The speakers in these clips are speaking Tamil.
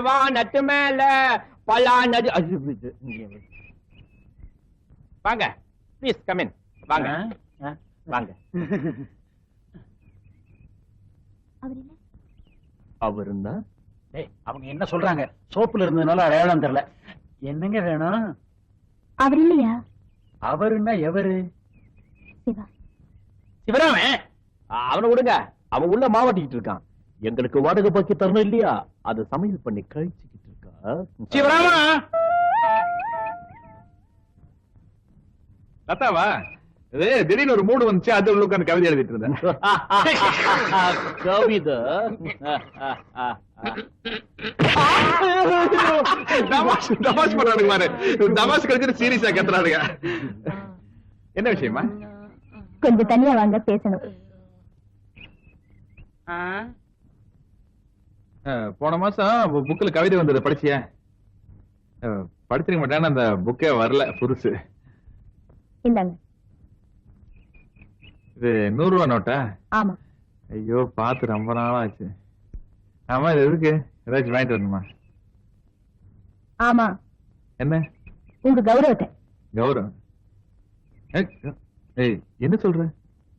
வானத்து மேல பலானது. வாங்க ப்ளீஸ் கம் இன். வாங்க வாங்க. அவருன்னா அவங்க என்ன சொல்றாங்க? சோப்புல இருந்ததுனால அடையாளம் தெரியல. என்னங்க வேணும்? அவர் இல்லையா? அவருன்னா எவரு? சிவா. சிவராமன். அவனை விடுங்க, அவன் உள்ள மாவட்டிக்கிட்டு இருக்கான். எங்களுக்கு வாடகை பாக்கி தரணும் இல்லையா, அது சமையல் பண்ணி கழிச்சுக்கிட்டு இருக்கா. சிவராமா. லதாவா? திடீர்னு ஒரு மூடு வந்துச்சு, அது உள்ள உட்கார்ந்து கவிதை எழுதிட்டு இருந்தேன். கவிதை தமாஷ் பண்றானுங்க பாரு. தமாஷ் கழிச்சுட்டு சீரியஸா கத்துறானுங்க. என்ன விஷயமா? கொஞ்சம் தனியா வாங்க, பேசணும். போன மாசம் புக்ல கவிதை வந்தது, படிச்சியா? படிச்சிருக்க மாட்டேன், அந்த புக்கே வரல, புதுசு. இந்தாங்க. இது 100 ரூபா நோட்டா? ஆமா. ஐயோ, பார்த்து ரொம்ப நாளா ஆச்சு. ஆமா, இது எதுக்கு? ஏதாச்சும் வாங்கிட்டு வரணுமா? ஆமா. என்ன? உங்க கௌரவத்தை. கௌரவம்? என்ன சொல்ற?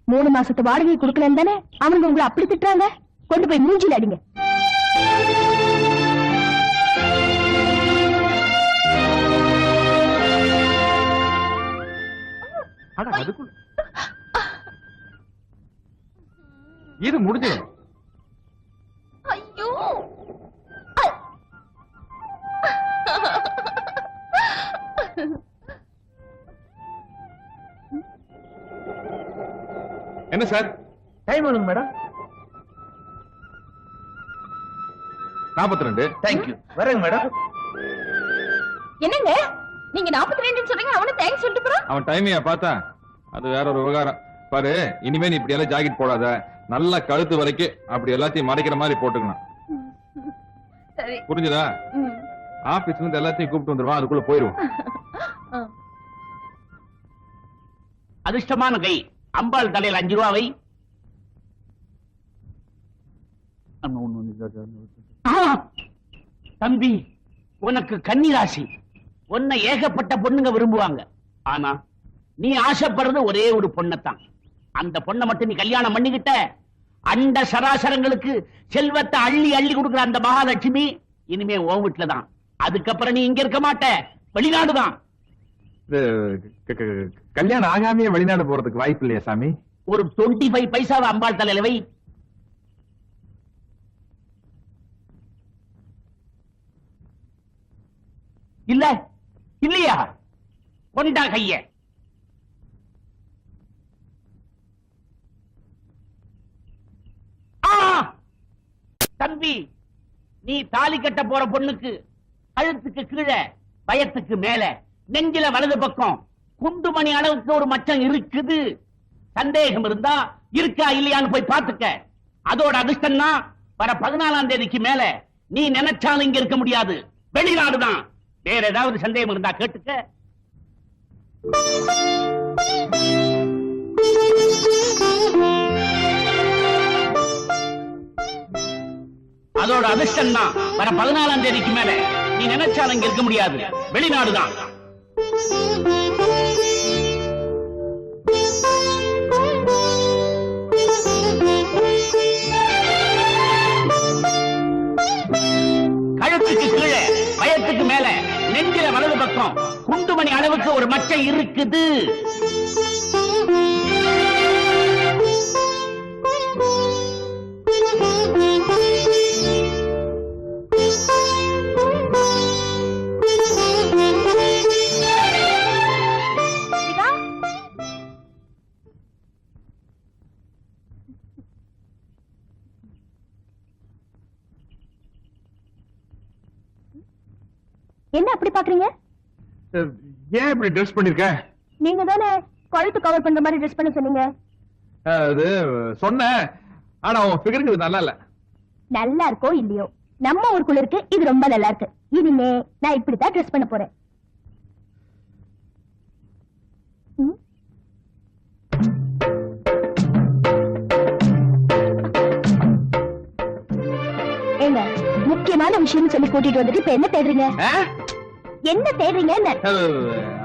3 மாசத்து வாடகை கொடுக்கலன்னு தானே அவங்க உங்களை அப்படி திட்டுறாங்க. கொண்டு போய் மூஞ்சில அடிங்க. அதுக்குள்ள இது முடிஞ்சிடும். ஐயோ, என்ன சார் டைம் வேணுங்க மேடம்? 42. தேங்க்யூ. வரேங்க மேடம். என்னங்க நீங்க 42 சொல்றீங்க, அவனு தேங்க்ஸ் சொல்லிட்டு போறான். அவன் டைமையா பார்த்தா அது வேற ஒரு விவகாரம் பாரு. இனிமே நீ இப்படி எல்லாம் ஜாக்கெட் போடாத, நல்லா கழுத்து வரைக்கும் அப்படி எல்லாத்தையும் மறைக்கிற மாதிரி போட்டுக்கணும். புரிஞ்சுதா? ஆபீஸ்ல இருந்து எல்லாத்தையும் கூப்பிட்டு வந்துருவான், அதுக்குள்ள போயிருவோம். அதிர்ஷ்டமான கை. அம்பாள் தலையில் 5 ரூபாவை. தம்பி, உனக்கு கன்னிராசி. உன்னை ஏகப்பட்ட பொண்ணுங்க விரும்புவாங்க. ஆனா நீ ஆசைப்படுறது ஒரே ஒரு பொண்ணத்தான். அந்த பொண்ணை மட்டும் நீ கல்யாணம் பண்ணிக்கிட்ட, அண்ட சராசரங்களுக்கு செல்வத்தை அள்ளி அள்ளி கொடுக்குற அந்த மகாலட்சுமி இனிமே உன் வீட்டுலதான். அதுக்கப்புறம் நீ இங்க இருக்க மாட்ட, வெளிநாடுதான். கல்யாணம் ஆகாமையே வெளிநாடு போறதுக்கு வாய்ப்பு இல்லையா சாமி? ஒரு 25 பைசாவை அம்பாள் தலையில வை. இல்ல இல்லையா? கொண்டா கைய. தம்பி, நீ தாலி கட்ட போற பொண்ணுக்கு கழுத்துக்கு கீழே, பயத்துக்கு மேல, நெஞ்சில வலது பக்கம் குண்டுமணி அளவுக்கு ஒரு மச்சம் இருக்குது. சந்தேகம் இருந்தா இருக்கா இல்லையான்னு போய் பாத்துக்க. அதோட அதிர்ஷ்டம்னா வர 14ஆம் தேதிக்கு மேல நீ நினைச்சாலும் இங்க இருக்க முடியாது, வெளிநாடுதான். வேற ஏதாவது சந்தேகம் இருந்தா கேட்டுக்க. அதோட அதிர்ஷ்டம் தான் வர 14ஆம் தேதிக்கு மேல நீ நினைச்சாலும் இங்க இருக்க முடியாது, வெளிநாடுதான். கழுத்துக்கு கீழே, பயத்துக்கு மேல, நெஞ்சில வலது பக்கம் குண்டுமணி அளவுக்கு ஒரு மச்சம் இருக்குது. என்ன அப்படி பாக்குறீங்க? ஏன் இப்படி ட்ரெஸ் பண்ணிருக்க? நீங்க தானே கழுத்து கவர் பண்ற மாதிரி ட்ரெஸ் பண்ண சொன்னீங்க. அது சொன்னேன், ஆனா உன் ஃபிகருக்கு இது நல்லா இல்ல. நல்லா இருக்கோ இல்லையோ, நம்ம ஊருக்குள்ள இருக்கு, இது ரொம்ப நல்லா இருக்கு. இனிமே நான் இப்படித்தான் ட்ரெஸ் பண்ண போறேன். ஏங்க, முக்கியமான விஷயம் சொல்லி கூட்டிட்டு வந்துட்டு இப்ப என்ன தேடுறீங்க? என்ன தேடுறீங்க?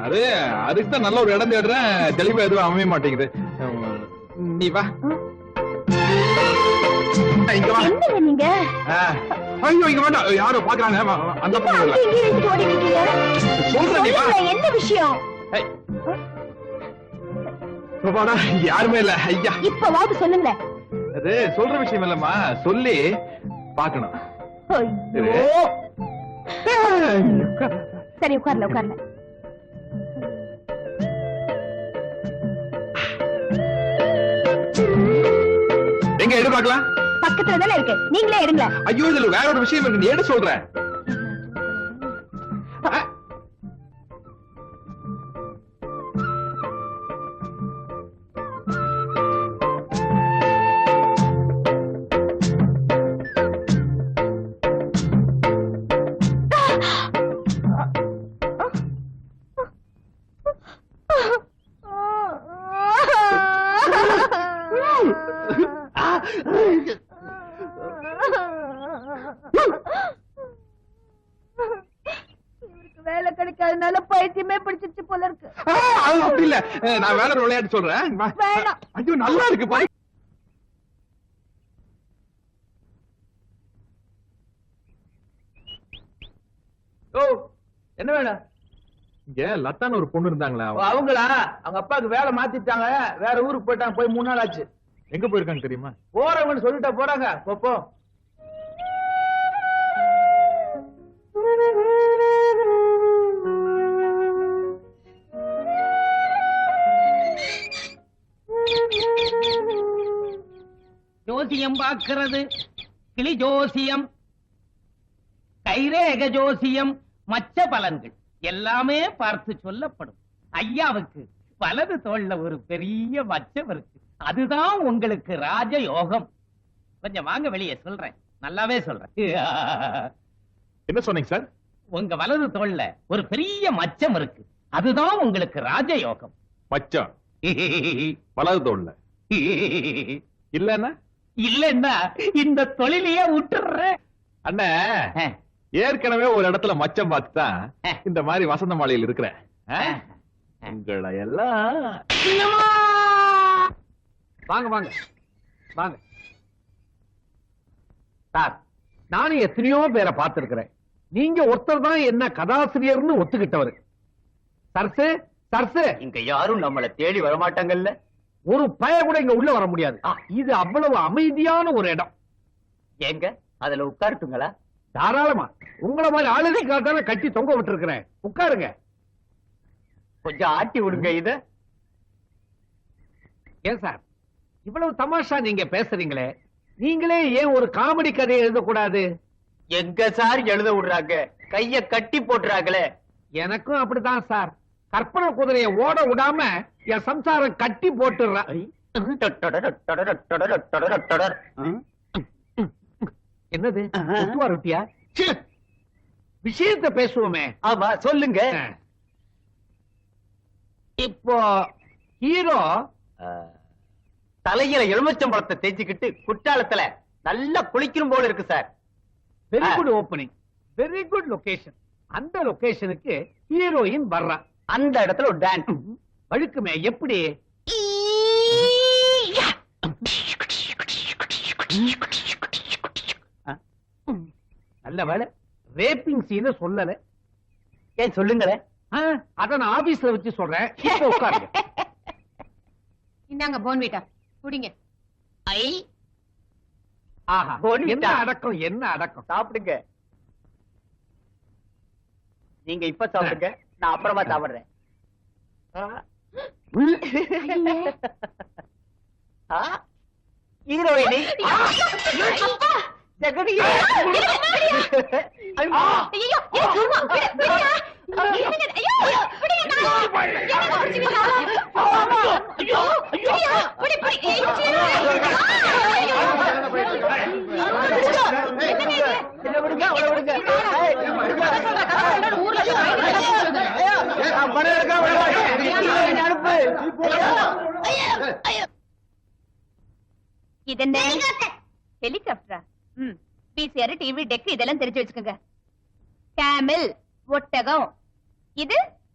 அது அதுக்கு தான் நல்ல ஒரு இடம் தேடுறேன். தெளிவா எதுவும் அமைய மாட்டேங்குது. நீ வா, இங்க வா. என்னங்க நீங்க? ஐயோ, இங்க வேண்டாம், யாரோ பாக்குறாங்க. அந்த பக்கம் சொல்றேன், நீ வா. என்ன விஷயம்? யாருமே இல்ல. ஐயா, இப்ப வாது சொல்லுங்க. அது சொல்ற விஷயம் இல்லம்மா, சொல்லி பாக்கணும். சரி, உட்கார்ல உட்கார்ல. எங்க எடு பாக்கலாம்? பக்கத்துல தானே இருக்கு, நீங்களே எடுங்க. ஐயோ, இதுல வேற ஒரு விஷயம் இருக்கு, நீ எடு சொல்றேன். வேலை கிடைக்காதனால பைத்தியமே பிடிச்சிருச்சு போல இருக்கு. அப்படி இல்ல, நான் வேற ஒரு விளையாட்டு சொல்றேன். வேணாம். ஐயோ, நல்லா இருக்கு பாரு. என்ன வேணும்? இங்க லத்தான்னு ஒரு பொண்ணு இருந்தாங்களா? அவங்களா? அவங்க அப்பாவுக்கு வேலை மாத்திட்டாங்க, வேற ஊருக்கு போயிட்டாங்க. போய் 3 நாள் ஆச்சு. எங்க போயிருக்காங்க தெரியுமா? போறவங்கன்னு சொல்லிட்டா போறாங்க. போ. ஜோசியம் பார்க்கிறது கிளி ஜோசியம், கைரேக ஜோசியம், மச்ச பலன்கள் எல்லாமே பார்த்து சொல்லப்படும். ஐயாவுக்கு வலது தோள்ல ஒரு பெரிய மச்சம் இருக்கு, அதுதான் உங்களுக்கு ராஜ யோகம். கொஞ்சம் வாங்க, வெளியே சொல்றேன், நல்லாவே சொல்றேன். என்ன சொன்னீங்க சார்? உங்க வலது தோள்ல ஒரு பெரிய மச்சம் இருக்கு, அதுதான் உங்களுக்கு ராஜ யோகம். மச்சம் வலது தோள்ல இல்லன்னா? இல்லன்னா இந்த தொழிலையே விட்டுறேன். அண்ணே, ஏற்கனவே ஒரு இடத்துல மச்சம் பார்த்துதான் இந்த மாதிரி வசந்த மாளிகையில் இருக்கிறேன். உங்களை எல்லாம் வாங்க வாங்க வாங்க சார். நானும் எத்தனையோ பேரை பார்த்திருக்கிறேன். நீங்க ஒருத்தர் தான் என்ன கதாசிரியர்னு ஒத்துக்கிட்டவர். சர்சு சர்சு, இங்க யாரும் நம்மள தேடி வரமாட்டாங்கல்ல. ஒரு பய கூட இங்க உள்ள வர முடியாது. இது அவ்வளவு அமைதியான ஒரு இடம். எங்க அதுல உட்காருட்டுங்களா? தாராளமா. உங்களை மாதிரி ஆளுநருக்காக கட்டி தொங்க விட்டுருக்கிறேன். உட்காருங்க. கொஞ்சம் ஆட்டி விடுங்க இத. ஏன் சார் இவ்வளவு தமாஷா நீங்க பேசுறீங்களே, நீங்களே ஏன் ஒரு காமெடி கதையை எழுதக்கூடாது? எங்க சார் எழுத விடுறாங்க, கைய கட்டி போட்டுறாங்களே. எனக்கும் அப்படித்தான் சார். கற்பனை குதிரையை ஓட விடாம என் சம்சாரம் கட்டி போட்டுற. என்னது ரொட்டியா? விஷயத்தை பேசுவோமே. ஆமா, சொல்லுங்க. இப்போ ஹீரோ தலையில எலுமிச்சம்பழத்தை தேய்ச்சிக்கிட்டு குற்றாலத்துல நல்லா குளிக்கணும் போல இருக்கு sir. Very good opening, very good location. அந்த லொகேஷனுக்கு ஹீரோயின் வர்றா. அந்த இடத்துல ஒரு டான்ஸ் வழுக்குமே. எப்படி? நல்ல வேலை ரேப்பிங் சீன சொல்லல. ஏன் சொல்லுங்களேன். அத நான் ஆபீஸ்ல வச்சு சொல்றேன். இப்ப உட்காருங்க. இந்தாங்க போன்விட்டா குடிங்க. ஐ, ஆஹா, போன்விட்டா. என்ன அடக்கம், என்ன அடக்கம். சாப்பிடுங்க. நீங்க இப்ப சாப்பிடுங்க, நான் அப்புறமா சாப்பிடுறேன். ஹீரோயினி ஜெகனியே. இதென்ன ஹெலிகாப்டரா? பிசிஆர் டிவி டெக் இதெல்லாம் தெரிஞ்சு வச்சுக்கோங்க. கேமல் ஒட்டகம் இது